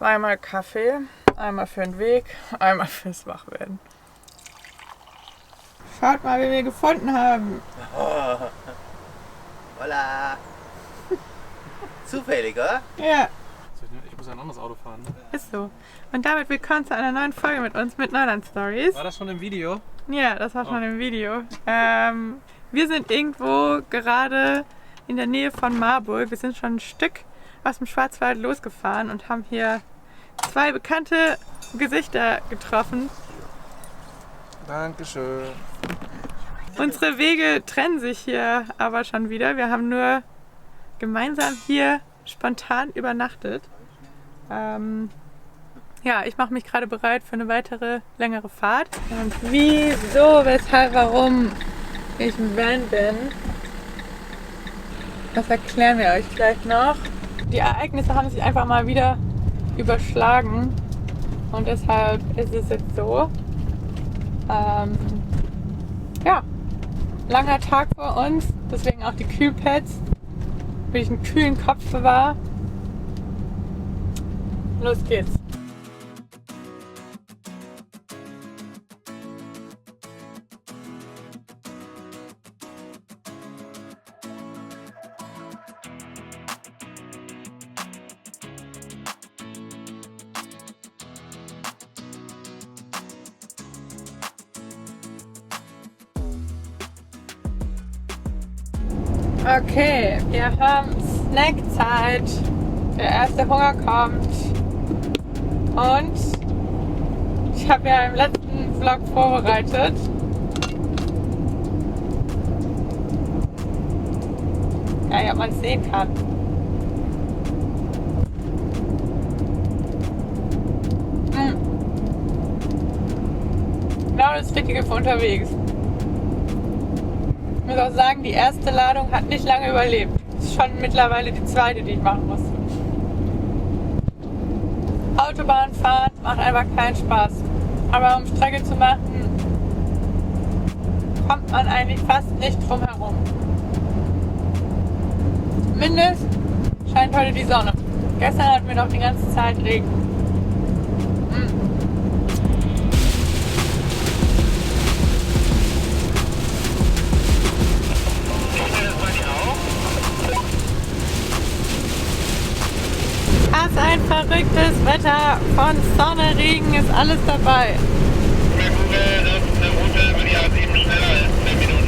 Zweimal Kaffee, einmal für den Weg, einmal fürs Wachwerden. Schaut mal, wie wir gefunden haben. Oh. Hola. Zufällig, oder? Ja, Ich muss ein anderes Auto fahren. Ne? ist so. Und damit willkommen zu einer neuen Folge mit uns, mit Neuland Stories. War das schon im Video? Ja, das war schon im Video. Wir sind irgendwo gerade in der Nähe von Marburg. Wir sind schon ein Stück aus dem Schwarzwald losgefahren und haben hier zwei bekannte Gesichter getroffen. Dankeschön. Unsere Wege trennen sich hier aber schon wieder. Wir haben nur gemeinsam hier spontan übernachtet. Ja, ich mache mich gerade bereit für eine weitere längere Fahrt. Und wieso, weshalb, warum ich im Van bin, das erklären wir euch gleich noch. Die Ereignisse haben sich einfach mal wieder überschlagen und deshalb ist es jetzt so. Ja, langer Tag vor uns, deswegen auch die Kühlpads, damit ich einen kühlen Kopf bewahre. Los geht's. Okay, wir haben Snackzeit. Der erste Hunger kommt. Und ich habe ja im letzten Vlog vorbereitet. Ja, ob man es sehen kann. Genau das Richtige für unterwegs. Ich muss auch sagen, die erste Ladung hat nicht lange überlebt. Das ist schon mittlerweile die zweite, die ich machen muss. Autobahn fahren macht einfach keinen Spaß. Aber um Strecke zu machen, kommt man eigentlich fast nicht drum herum. Zumindest scheint heute die Sonne. Gestern hatten wir noch die ganze Zeit Regen. Ein verrücktes Wetter, von Sonne, Regen ist alles dabei. Bei Google, das ist eine Route über die A7 schneller als 10 Minuten.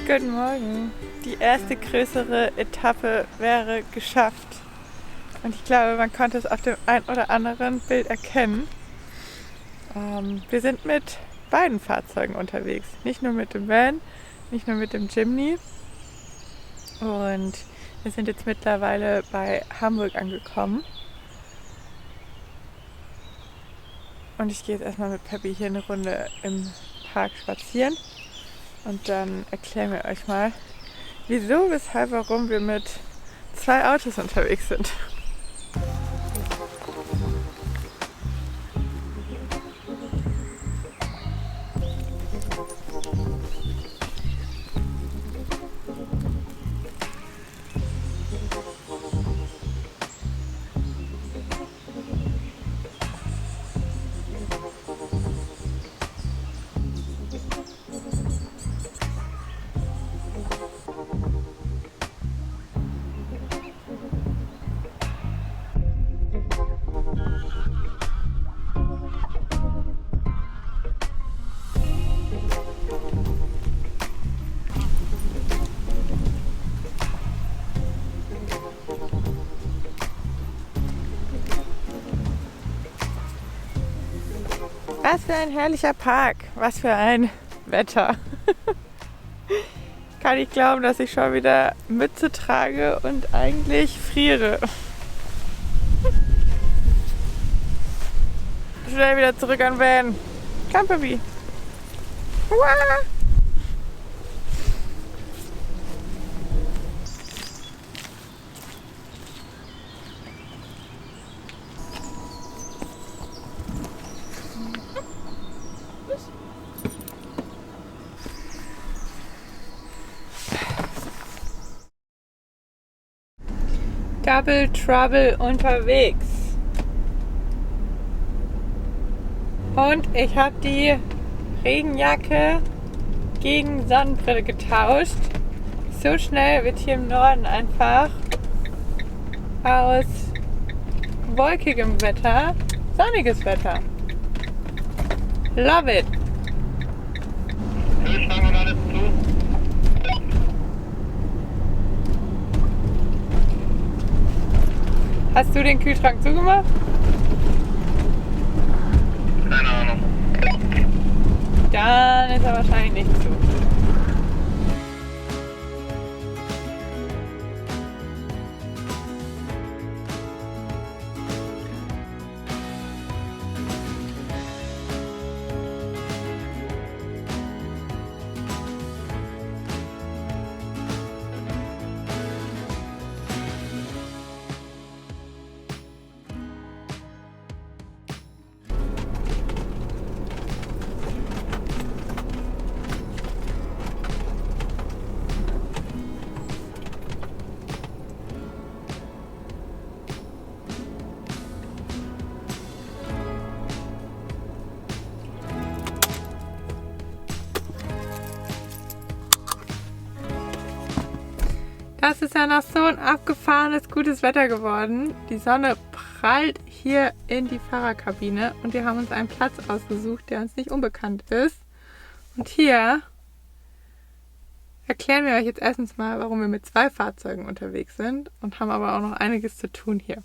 Guten Morgen. Die erste größere Etappe wäre geschafft. Und ich glaube, man konnte es auf dem ein oder anderen Bild erkennen. Wir sind mit beiden Fahrzeugen unterwegs. Nicht nur mit dem Van, nicht nur mit dem Jimny. Und wir sind jetzt mittlerweile bei Hamburg angekommen. Und ich gehe jetzt erstmal mit Peppi hier eine Runde im Park spazieren. Und dann erklären wir euch mal, wieso, weshalb, warum wir mit zwei Autos unterwegs sind. Was für ein herrlicher Park. Was für ein Wetter. Kann ich glauben, dass ich schon wieder Mütze trage und eigentlich friere. Schnell wieder zurück an Van. Komm, Papi. Uah. Double Trouble unterwegs. Und ich habe die Regenjacke gegen Sonnenbrille getauscht. So schnell wird hier im Norden einfach aus wolkigem Wetter sonniges Wetter. Love it! Kühlschrank und alles zu. Hast du den Kühlschrank zugemacht? Keine Ahnung. Dann ist er wahrscheinlich nicht zu. Das ist ja noch so ein abgefahrenes, gutes Wetter geworden. Die Sonne prallt hier in die Fahrerkabine und wir haben uns einen Platz ausgesucht, der uns nicht unbekannt ist. Und hier erklären wir euch jetzt erstens mal, warum wir mit 2 Fahrzeugen unterwegs sind und haben aber auch noch einiges zu tun hier.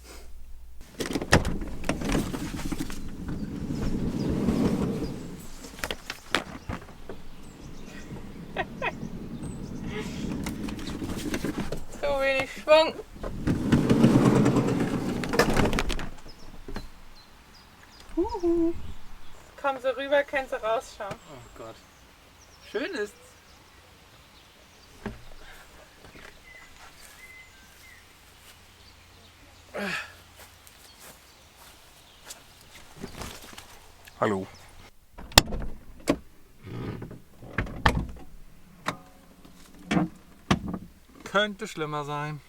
So wenig Schwung. Komm so rüber, kannst du rausschauen. Oh Gott. Schön ist's. Hallo. Könnte schlimmer sein.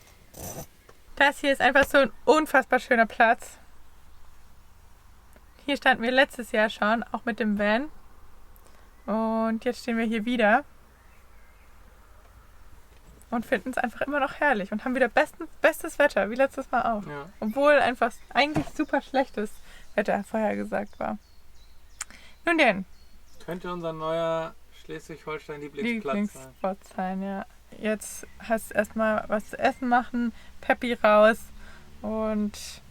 Das hier ist einfach so ein unfassbar schöner Platz. Hier standen wir letztes Jahr schon, auch mit dem Van. Und jetzt stehen wir hier wieder. Und finden es einfach immer noch herrlich. Und haben wieder bestes Wetter, wie letztes Mal auch. Ja. Obwohl einfach eigentlich super schlechtes Wetter vorhergesagt war. Nun denn, Könnte unser neuer Schleswig-Holstein-Lieblingsplatz sein. Lieblingsspot sein, ja. Jetzt hast du erstmal was zu essen machen, Peppi raus und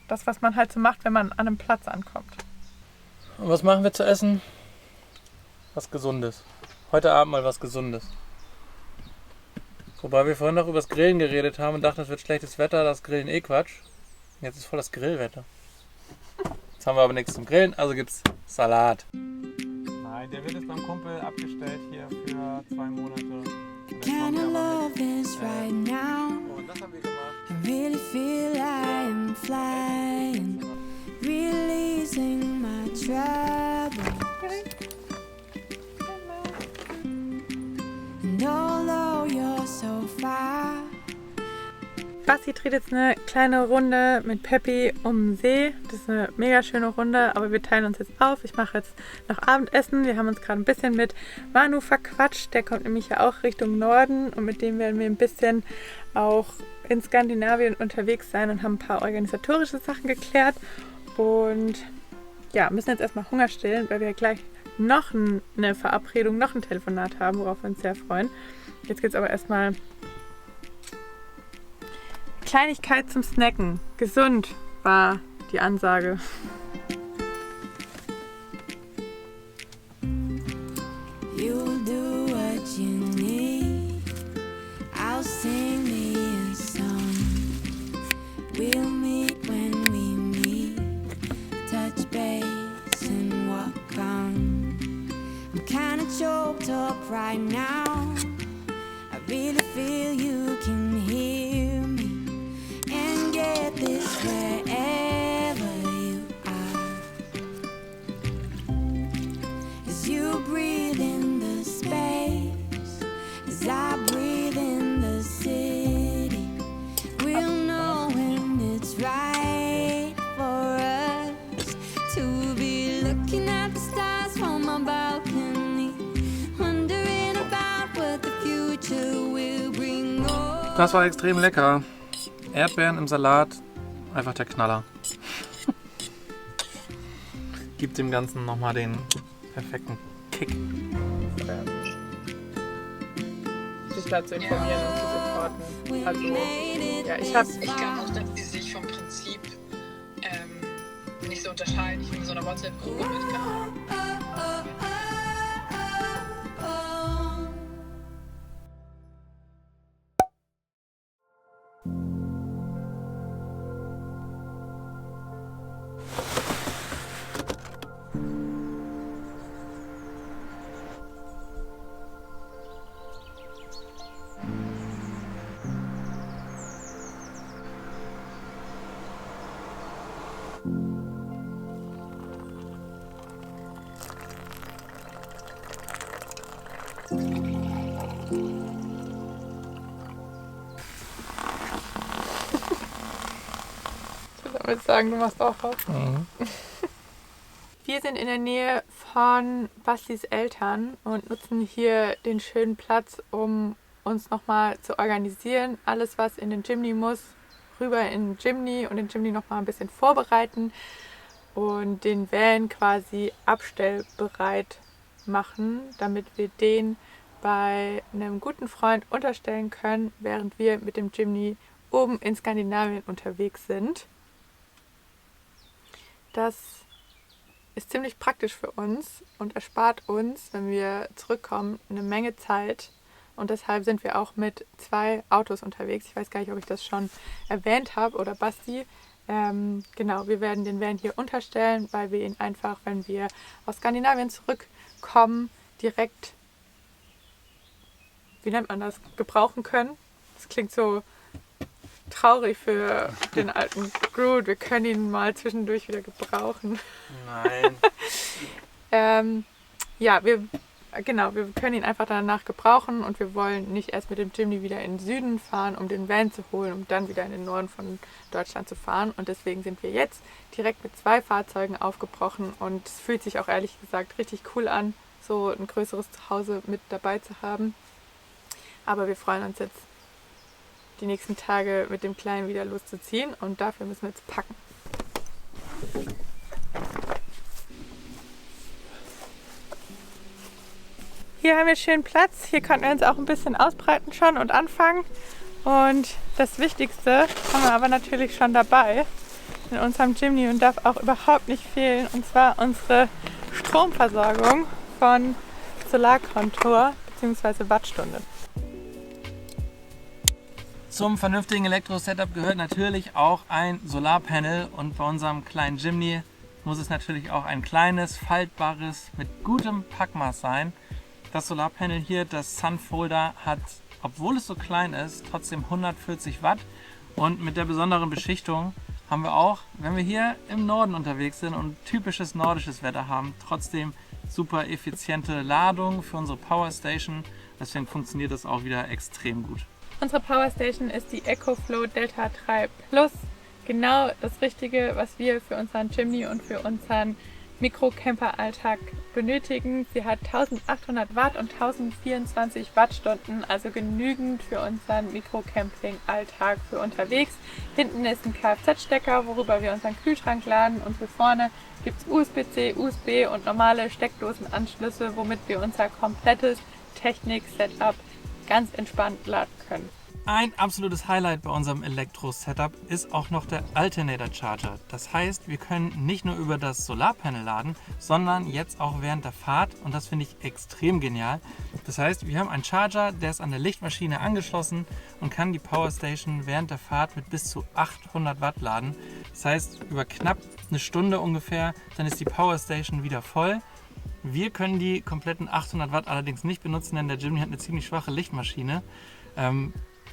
das, was man halt so macht, wenn man an einem Platz ankommt. Und was machen wir zu essen? Was Gesundes. Heute Abend mal was Gesundes. Wobei wir vorhin noch über das Grillen geredet haben und dachten, es wird schlechtes Wetter, das Grillen eh Quatsch. Jetzt ist voll das Grillwetter. Jetzt haben wir aber nichts zum Grillen, also gibt's Salat. Nein, der wird jetzt beim Kumpel abgestellt hier für 2 Monate. Kind of love this right now. Und das haben wir gemacht. I really feel I'm flying, releasing my trouble. And although you're so far, Basti dreht jetzt eine kleine Runde mit Peppi um den See. Das ist eine mega schöne Runde, aber wir teilen uns jetzt auf. Ich mache jetzt noch Abendessen. Wir haben uns gerade ein bisschen mit Manu verquatscht. Der kommt nämlich ja auch Richtung Norden und mit dem werden wir ein bisschen auch in Skandinavien unterwegs sein und haben ein paar organisatorische Sachen geklärt. Und ja, müssen jetzt erstmal Hunger stillen, weil wir gleich noch eine Verabredung, noch ein Telefonat haben, worauf wir uns sehr freuen. Jetzt geht es aber erstmal Kleinigkeit zum Snacken. Gesund war die Ansage. we'll meet when we meet. Touch base and walk on. I'm kinda choked up right now. I really feel you can hear me and get this wherever you are. As you breathe in the space, as I breathe in the city, we'll know when it's right for us to be looking at the stars from my balcony, wondering about what the future will bring. Das war extrem lecker. Erdbeeren im Salat, einfach der Knaller. Gibt dem Ganzen nochmal den perfekten Kick. Sich da zu informieren und zu supporten. Also, ja, ich glaube auch, dass sie sich vom Prinzip nicht so unterscheiden. Ich bin in so einer WhatsApp-Gruppe mit, keine Ahnung. Ich würde sagen, du machst auch was. Wir sind in der Nähe von Bastis Eltern und nutzen hier den schönen Platz, um uns nochmal zu organisieren. Alles, was in den Jimny muss, rüber in den Jimny und den Jimny nochmal ein bisschen vorbereiten und den Van quasi abstellbereit machen, damit wir den bei einem guten Freund unterstellen können, während wir mit dem Jimny oben in Skandinavien unterwegs sind. Das ist ziemlich praktisch für uns und erspart uns, wenn wir zurückkommen, eine Menge Zeit. Und deshalb sind wir auch mit 2 Autos unterwegs. Ich weiß gar nicht, ob ich das schon erwähnt habe oder Basti. Genau, wir werden den Van hier unterstellen, weil wir ihn einfach, wenn wir aus Skandinavien zurückkommen, direkt, wie nennt man das, gebrauchen können. Das klingt so traurig für den alten Groot. Wir können ihn mal zwischendurch wieder gebrauchen. Nein. Ja, wir können ihn einfach danach gebrauchen und wir wollen nicht erst mit dem Jimny wieder in den Süden fahren, um den Van zu holen, um dann wieder in den Norden von Deutschland zu fahren. Und deswegen sind wir jetzt direkt mit 2 Fahrzeugen aufgebrochen und es fühlt sich auch ehrlich gesagt richtig cool an, so ein größeres Zuhause mit dabei zu haben. Aber wir freuen uns jetzt, die nächsten Tage mit dem Kleinen wieder loszuziehen und dafür müssen wir jetzt packen. Hier haben wir schön Platz. Hier konnten wir uns auch ein bisschen ausbreiten schon und anfangen. Und das Wichtigste haben wir aber natürlich schon dabei in unserem Jimny und darf auch überhaupt nicht fehlen. Und zwar unsere Stromversorgung von Solarkontur bzw. Wattstunde. Zum vernünftigen Elektro-Setup gehört natürlich auch ein Solarpanel und bei unserem kleinen Jimny muss es natürlich auch ein kleines, faltbares, mit gutem Packmaß sein. Das Solarpanel hier, das Sunfolder, hat, obwohl es so klein ist, trotzdem 140 Watt und mit der besonderen Beschichtung haben wir auch, wenn wir hier im Norden unterwegs sind und typisches nordisches Wetter haben, trotzdem super effiziente Ladung für unsere Powerstation. Deswegen funktioniert das auch wieder extrem gut. Unsere Powerstation ist die EcoFlow Delta 3 Plus. Genau das Richtige, was wir für unseren Jimny und für unseren Mikrocamper-Alltag benötigen. Sie hat 1800 Watt und 1024 Wattstunden, also genügend für unseren Mikrocamping-Alltag für unterwegs. Hinten ist ein Kfz-Stecker, worüber wir unseren Kühlschrank laden und für vorne gibt es USB-C, USB und normale Steckdosenanschlüsse, womit wir unser komplettes Technik-Setup ganz entspannt laden können. Ein absolutes Highlight bei unserem Elektro-Setup ist auch noch der Alternator Charger. Das heißt, wir können nicht nur über das Solarpanel laden, sondern jetzt auch während der Fahrt, und das finde ich extrem genial, Das heißt, wir haben einen Charger, der ist an der Lichtmaschine angeschlossen und kann die Powerstation während der Fahrt mit bis zu 800 Watt laden. Das heißt, über knapp eine Stunde ungefähr, dann ist die Powerstation wieder voll. Wir können die kompletten 800 Watt allerdings nicht benutzen, denn der Jimny hat eine ziemlich schwache Lichtmaschine.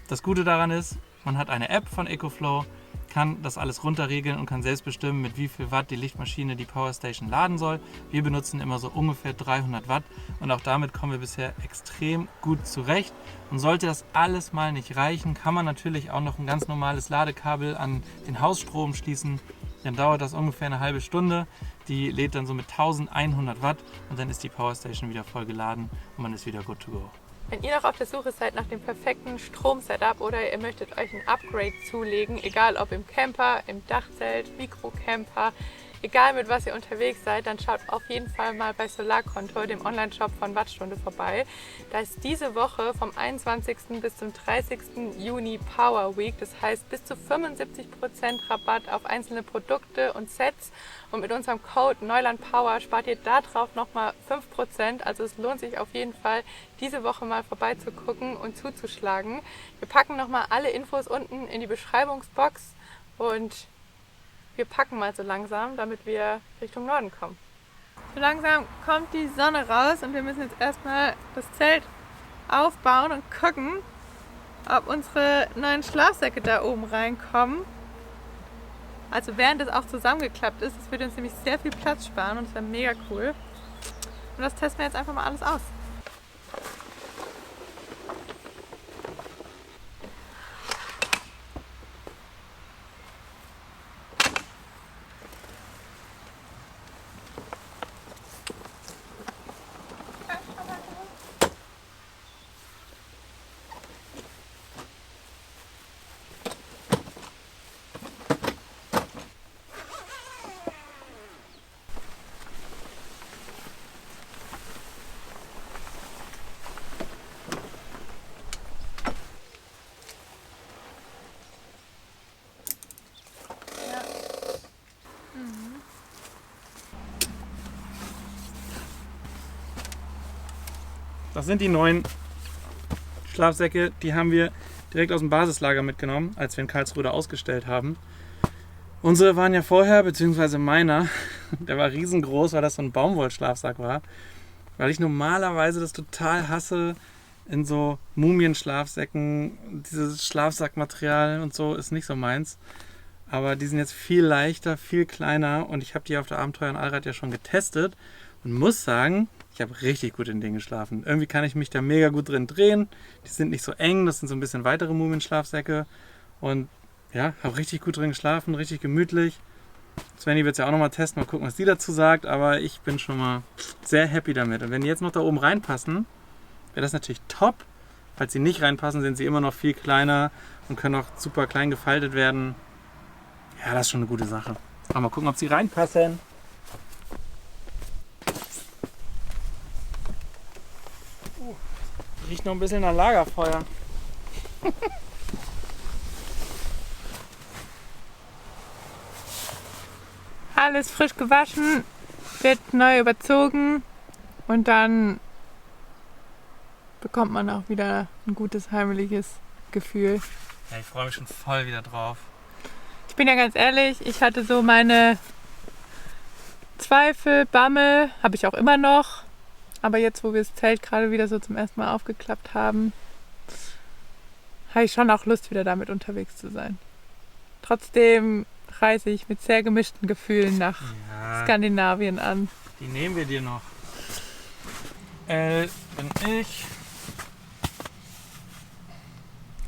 Das Gute daran ist, man hat eine App von EcoFlow, kann das alles runterregeln und kann selbst bestimmen, mit wie viel Watt die Lichtmaschine die Powerstation laden soll. Wir benutzen immer so ungefähr 300 Watt und auch damit kommen wir bisher extrem gut zurecht. Und sollte das alles mal nicht reichen, kann man natürlich auch noch ein ganz normales Ladekabel an den Hausstrom schließen. Dann dauert das ungefähr eine halbe Stunde. Die lädt dann so mit 1100 Watt und dann ist die Powerstation wieder voll geladen und man ist wieder good to go. Wenn ihr noch auf der Suche seid nach dem perfekten Strom-Setup oder ihr möchtet euch ein Upgrade zulegen, egal ob im Camper, im Dachzelt, Mikrocamper, egal mit was ihr unterwegs seid, dann schaut auf jeden Fall mal bei Solarkonto, dem Online-Shop von Wattstunde, vorbei. Da ist diese Woche vom 21. bis zum 30. Juni Power Week, das heißt bis zu 75% Rabatt auf einzelne Produkte und Sets. Und mit unserem Code NEULANDPOWER spart ihr darauf nochmal 5%. Also es lohnt sich auf jeden Fall, diese Woche mal vorbeizugucken und zuzuschlagen. Wir packen nochmal alle Infos unten in die Beschreibungsbox und wir packen mal so langsam, damit wir Richtung Norden kommen. So langsam kommt die Sonne raus und wir müssen jetzt erstmal das Zelt aufbauen und gucken, ob unsere neuen Schlafsäcke da oben reinkommen. Also während es auch zusammengeklappt ist, das würde uns nämlich sehr viel Platz sparen und es wäre mega cool. Und das testen wir jetzt einfach mal alles aus. Das sind die neuen Schlafsäcke, die haben wir direkt aus dem Basislager mitgenommen, als wir in Karlsruhe ausgestellt haben. Unsere waren ja vorher, beziehungsweise meiner, der war riesengroß, weil das so ein Baumwollschlafsack war. Weil ich normalerweise das total hasse, in so Mumienschlafsäcken, dieses Schlafsackmaterial und so ist nicht so meins. Aber die sind jetzt viel leichter, viel kleiner und ich habe die auf der Abenteuer in Allrad ja schon getestet und muss sagen, ich habe richtig gut in denen geschlafen. Irgendwie kann ich mich da mega gut drin drehen. Die sind nicht so eng, das sind so ein bisschen weitere Mumienschlafsäcke. Und ja, habe richtig gut drin geschlafen, richtig gemütlich. Svenny wird es ja auch nochmal testen, mal gucken, was die dazu sagt. Aber ich bin schon mal sehr happy damit. Und wenn die jetzt noch da oben reinpassen, wäre das natürlich top. Falls sie nicht reinpassen, sind sie immer noch viel kleiner und können auch super klein gefaltet werden. Ja, das ist schon eine gute Sache. Mal gucken, ob sie reinpassen. Riecht noch ein bisschen nach Lagerfeuer. Alles frisch gewaschen, wird neu überzogen und dann bekommt man auch wieder ein gutes heimeliges Gefühl. Ja, ich freue mich schon voll wieder drauf. Ich bin ja ganz ehrlich, ich hatte so meine Zweifel, Bammel, habe ich auch immer noch. Aber jetzt, wo wir das Zelt gerade wieder so zum ersten Mal aufgeklappt haben, habe ich schon auch Lust, wieder damit unterwegs zu sein. Trotzdem reise ich mit sehr gemischten Gefühlen nach Skandinavien an. Die nehmen wir dir noch. L bin ich.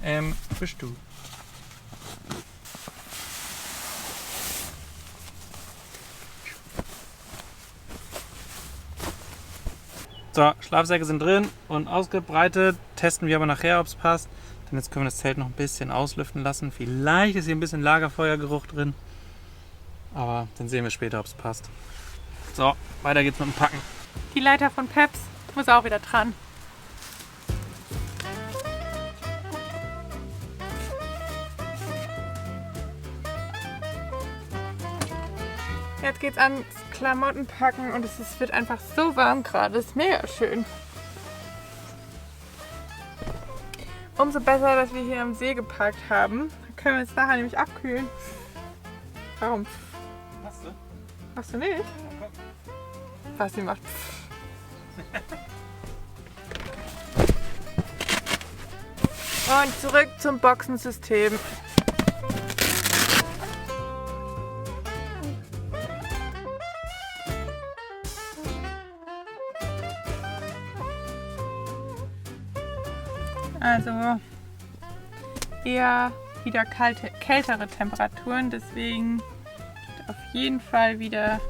M bist du. So, Schlafsäcke sind drin und ausgebreitet. Testen wir aber nachher, ob es passt. Denn jetzt können wir das Zelt noch ein bisschen auslüften lassen. Vielleicht ist hier ein bisschen Lagerfeuergeruch drin. Aber dann sehen wir später, ob es passt. So, weiter geht's mit dem Packen. Die Leiter von Peps muss auch wieder dran. Jetzt geht's ans Klamottenpacken und wird einfach so warm gerade. Das ist mega schön. Umso besser, dass wir hier am See geparkt haben. Dann können wir uns nachher nämlich abkühlen. Warum? Hast du? Machst du nicht? Was sie macht. Und zurück zum Boxensystem. Also eher wieder kältere Temperaturen, deswegen auf jeden Fall wieder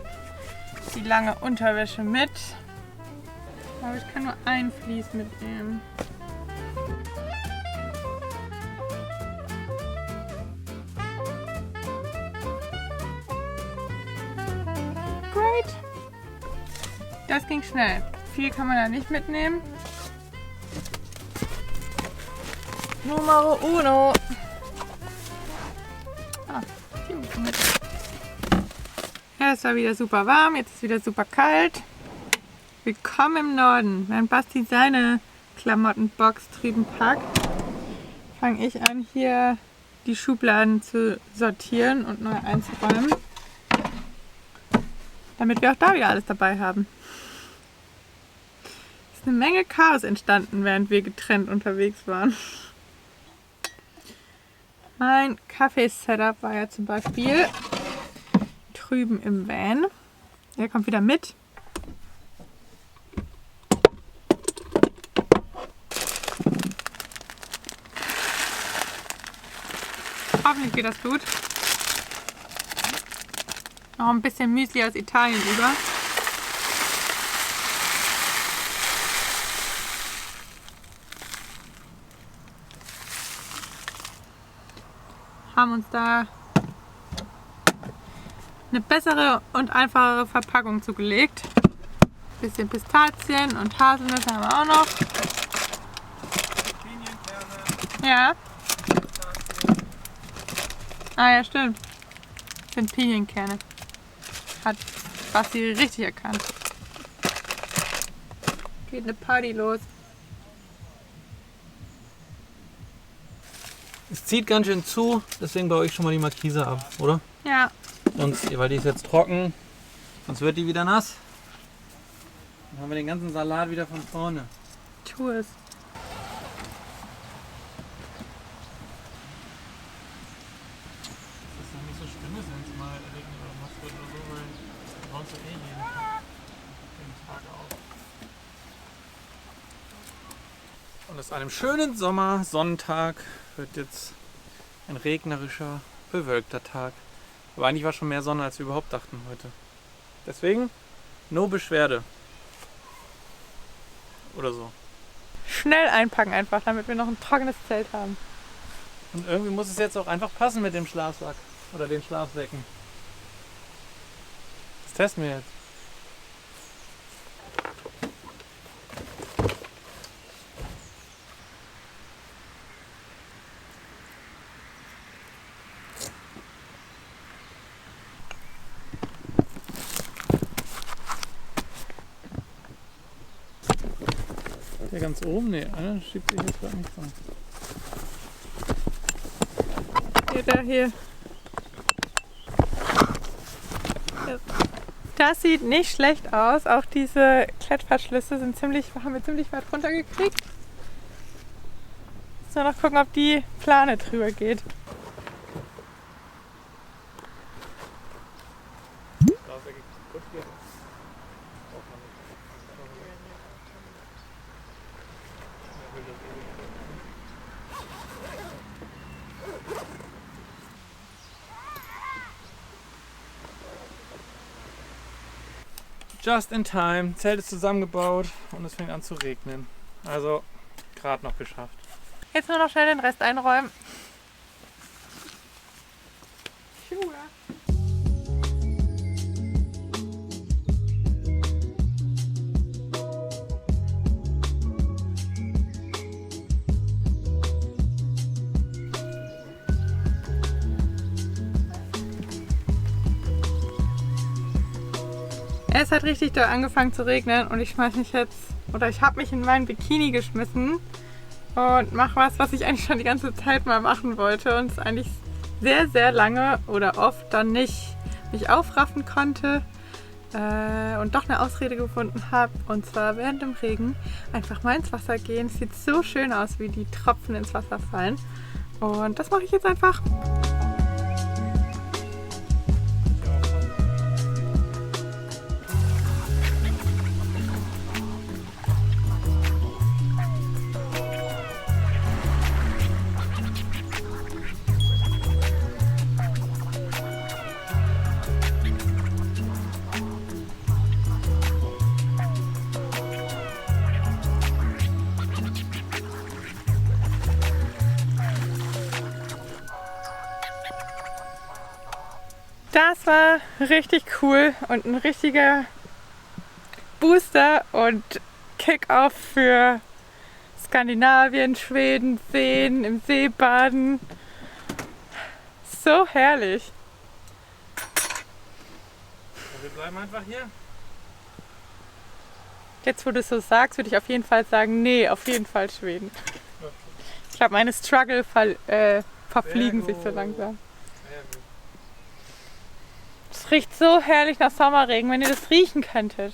die lange Unterwäsche mit. Aber ich kann nur ein Vlies mitnehmen. Great! Das ging schnell. Viel kann man da nicht mitnehmen. Numero uno. Die muss mit. Ja, es war wieder super warm, jetzt ist wieder super kalt. Willkommen im Norden. Während Basti seine Klamottenbox drüben packt, fange ich an, hier die Schubladen zu sortieren und neu einzuräumen. Damit wir auch da wieder alles dabei haben. Es ist eine Menge Chaos entstanden, während wir getrennt unterwegs waren. Mein Kaffee-Setup war ja zum Beispiel drüben im Van. Der kommt wieder mit. Hoffentlich geht das gut. Noch ein bisschen Müsli aus Italien über. Haben uns da eine bessere und einfachere Verpackung zugelegt. Bisschen Pistazien und Haselnüsse haben wir auch noch. Ja. Ah ja, stimmt. Das sind Pinienkerne. Hat Basti richtig erkannt. Geht eine Party los. Es zieht ganz schön zu, deswegen baue ich schon mal die Markise ab, oder? Ja. Sonst, weil die ist jetzt trocken, sonst wird die wieder nass. Dann haben wir den ganzen Salat wieder von vorne. Tu es. Das ist doch nicht so schlimm, wenn es mal regnet oder nass wird oder so, weil wir brauchen es ja eh jeden Tag auf. Und aus einem schönen Sommersonntag wird jetzt ein regnerischer, bewölkter Tag. Aber eigentlich war schon mehr Sonne, als wir überhaupt dachten heute. Deswegen, no Beschwerde. Oder so. Schnell einpacken einfach, damit wir noch ein trockenes Zelt haben. Und irgendwie muss es jetzt auch einfach passen mit dem Schlafsack. Oder den Schlafsäcken. Das testen wir jetzt. Der ganz oben? Ne, einer schiebt sich jetzt gerade nicht dran. Hier. Das sieht nicht schlecht aus. Auch diese Klettverschlüsse haben wir ziemlich weit runtergekriegt. Jetzt nur noch gucken, ob die Plane drüber geht. Just in time, Zelt ist zusammengebaut und es fängt an zu regnen. Also gerade noch geschafft. Jetzt nur noch schnell den Rest einräumen. Es hat richtig doll angefangen zu regnen und ich habe mich in meinen Bikini geschmissen und mache was ich eigentlich schon die ganze Zeit mal machen wollte und es eigentlich sehr, sehr lange oder oft dann nicht mich aufraffen konnte und doch eine Ausrede gefunden habe. Und zwar während dem Regen einfach mal ins Wasser gehen. Es sieht so schön aus, wie die Tropfen ins Wasser fallen. Und das mache ich jetzt einfach. Das war richtig cool und ein richtiger Booster und Kick-Off für Skandinavien, Schweden, Seen, im See baden. So herrlich. Wir bleiben einfach hier. Jetzt, wo du es so sagst, würde ich auf jeden Fall sagen, nee, auf jeden Fall Schweden. Ich glaube, meine Struggle verfliegen sich so langsam. Es riecht so herrlich nach Sommerregen, wenn ihr das riechen könntet.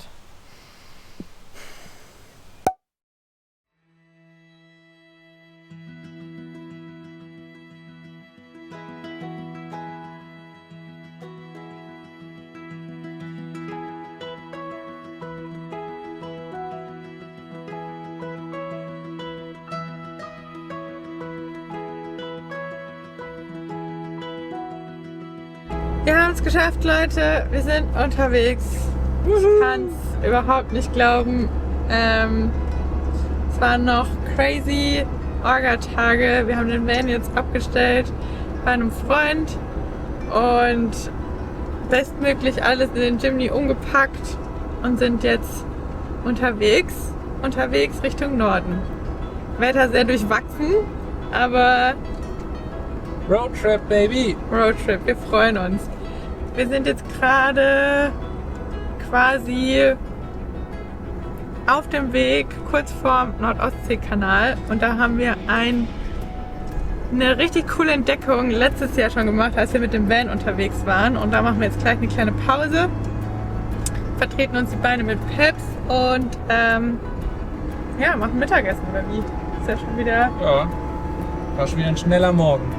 Wir haben es geschafft, Leute. Wir sind unterwegs. Ich kann es überhaupt nicht glauben. Es waren noch crazy Orga-Tage. Wir haben den Van jetzt abgestellt bei einem Freund und bestmöglich alles in den Jimny umgepackt und sind jetzt unterwegs Richtung Norden. Wetter sehr durchwachsen, aber Roadtrip, Baby! Roadtrip, wir freuen uns. Wir sind jetzt gerade quasi auf dem Weg kurz vorm Nordostseekanal und da haben wir eine richtig coole Entdeckung letztes Jahr schon gemacht, als wir mit dem Van unterwegs waren, und da machen wir jetzt gleich eine kleine Pause, vertreten uns die Beine mit Peps und ja, machen Mittagessen oder wie? Ist ja schon wieder... Ja, war schon wieder ein schneller Morgen.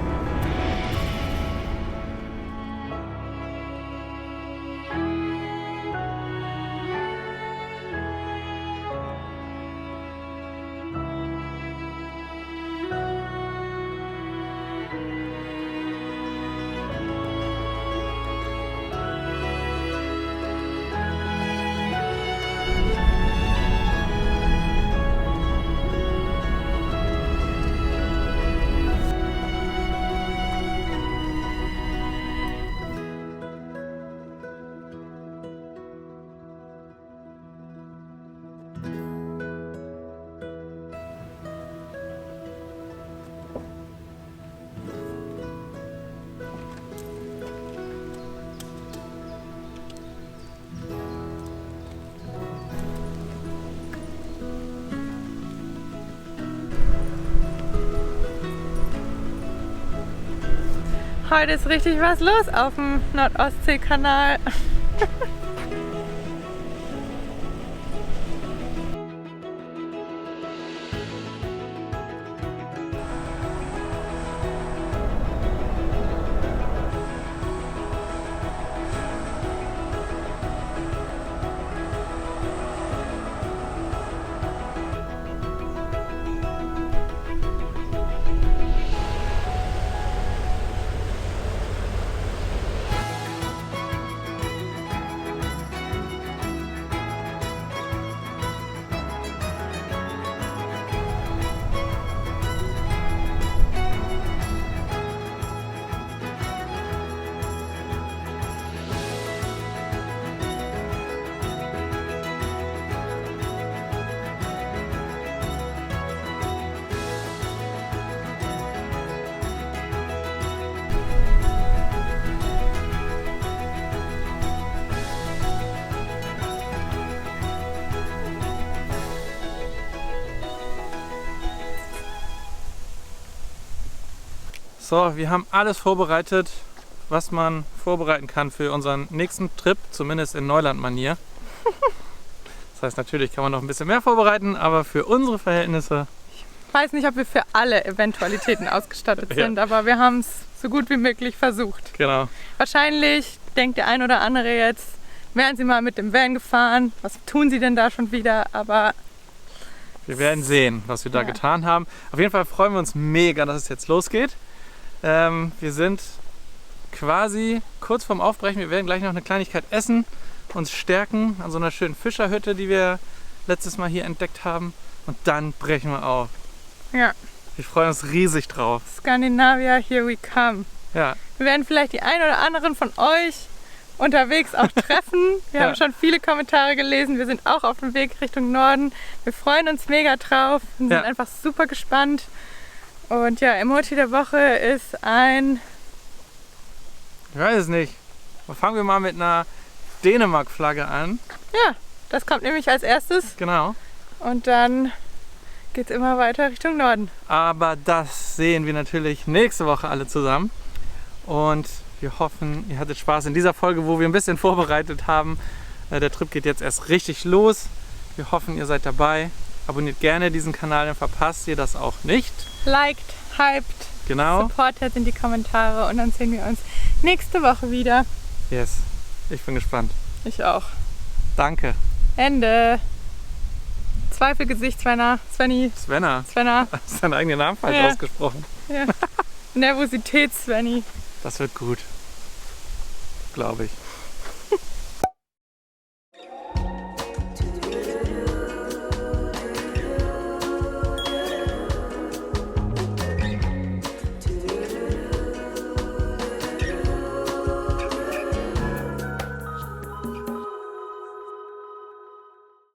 Heute ist richtig was los auf dem Nordostseekanal. So, wir haben alles vorbereitet, was man vorbereiten kann für unseren nächsten Trip, zumindest in Neuland-Manier. Das heißt, natürlich kann man noch ein bisschen mehr vorbereiten, aber für unsere Verhältnisse... Ich weiß nicht, ob wir für alle Eventualitäten ausgestattet sind, aber wir haben es so gut wie möglich versucht. Genau. Wahrscheinlich denkt der ein oder andere jetzt, wären sie mal mit dem Van gefahren, was tun sie denn da schon wieder, aber... Wir werden sehen, was wir da getan haben. Auf jeden Fall freuen wir uns mega, dass es jetzt losgeht. Wir sind quasi kurz vorm Aufbrechen. Wir werden gleich noch eine Kleinigkeit essen, uns stärken an so einer schönen Fischerhütte, die wir letztes Mal hier entdeckt haben. Und dann brechen wir auf. Ja. Wir freuen uns riesig drauf. Skandinavia, here we come. Ja. Wir werden vielleicht die ein oder anderen von euch unterwegs auch treffen. Wir haben schon viele Kommentare gelesen. Wir sind auch auf dem Weg Richtung Norden. Wir freuen uns mega drauf und sind einfach super gespannt. Und ja, Emoji der Woche ist ein... Ich weiß es nicht. Fangen wir mal mit einer Dänemark-Flagge an. Ja, das kommt nämlich als erstes. Genau. Und dann geht es immer weiter Richtung Norden. Aber das sehen wir natürlich nächste Woche alle zusammen. Und wir hoffen, ihr hattet Spaß in dieser Folge, wo wir ein bisschen vorbereitet haben. Der Trip geht jetzt erst richtig los. Wir hoffen, ihr seid dabei. Abonniert gerne diesen Kanal, dann verpasst ihr das auch nicht. Liked, hyped, Genau. supportet in die Kommentare und dann sehen wir uns nächste Woche wieder. Yes. Ich bin gespannt. Ich auch. Danke. Ende. Zweifelgesicht, Svenna. Svenny. Svenna. Svenna. Hast du deinen eigenen Namen falsch ausgesprochen? Ja. Nervosität, Svenny. Das wird gut. Glaube ich.